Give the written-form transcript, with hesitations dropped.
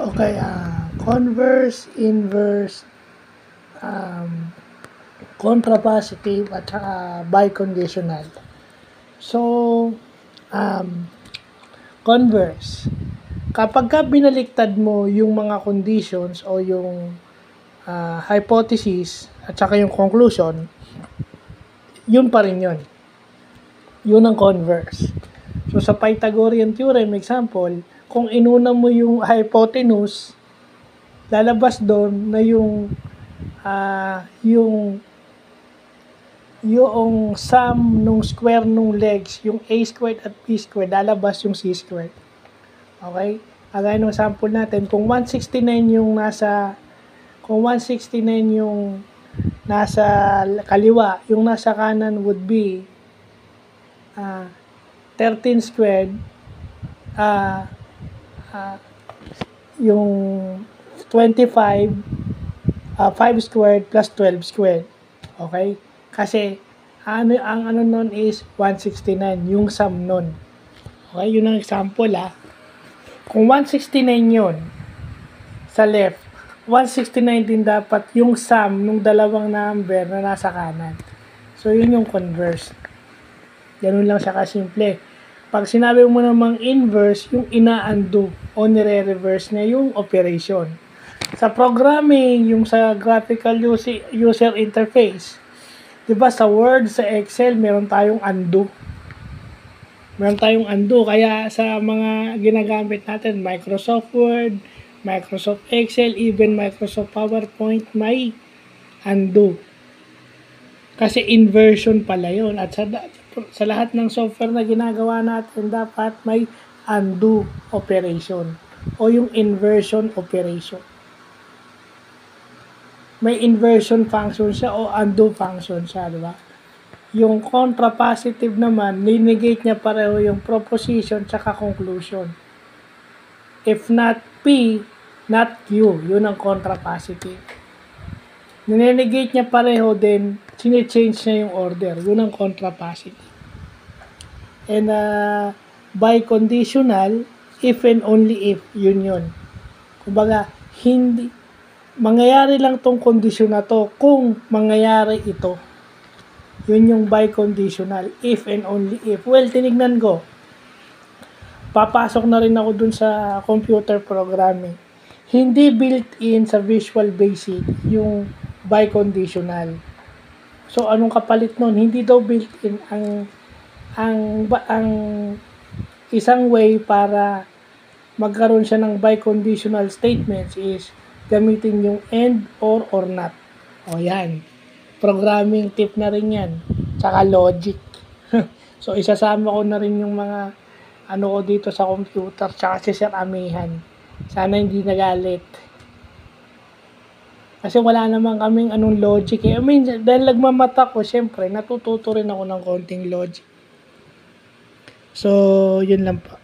Okay, converse, inverse, contrapositive, at saka biconditional. So, converse. Kapag ka binaliktad mo yung mga conditions o yung hypothesis at saka yung conclusion, yun pa rin yun. Yun ang converse. So, sa Pythagorean theorem, example, kung inuna mo yung hypotenuse, lalabas doon na yung sum nung square nung legs, yung a squared at b squared, lalabas yung c squared. Okay? Agay ng sample natin, kung 169 yung nasa kaliwa, yung nasa kanan would be 13 squared, yung 25, 5 squared plus 12 squared. Okay? Kasi, ang ano nun is 169, yung sum nun. Okay? Yun ang example, Kung 169 yun, sa left, 169 din dapat yung sum nung dalawang number na nasa kanan. So, yun yung converse. Ganun lang siya kasimple. Pag sinabi mo namang inverse, yung ina-undo o nire-reverse na yung operation. Sa programming, yung sa graphical user interface, diba sa Word, sa Excel, meron tayong undo. Kaya sa mga ginagamit natin, Microsoft Word, Microsoft Excel, even Microsoft PowerPoint, may undo. Kasi inversion pala yun. At sa lahat ng software na ginagawa natin, dapat may undo operation o yung inversion operation. May inversion function siya o undo function siya, di ba? Yung contrapositive naman, ninegate niya pareho yung proposition tsaka conclusion. If not P, not Q. Yun ang contrapositive. Ninegate niya pareho din, sine-change niya yung order. Yun ang contrapositive. And biconditional, if and only if, yun. Kumbaga, hindi, mangyayari lang tong kondisyon na to kung mangyayari ito. Yun yung biconditional, if and only if. Well, tinignan ko. Papasok na rin ako dun sa computer programming. Hindi built-in sa Visual Basic yung biconditional. So, anong kapalit nun? Hindi daw built-in ang isang way para magkaroon siya ng biconditional statements is gamitin yung and or not. O yan. Programming tip na rin yan. Tsaka logic. So, isasama ko na rin yung mga ko dito sa computer tsaka si Sir Amihan. Sana hindi nagalit. Kasi wala naman kaming logic. I mean, dahil nagmamata ko, syempre, natututo rin ako ng konting logic. So, yun lang po.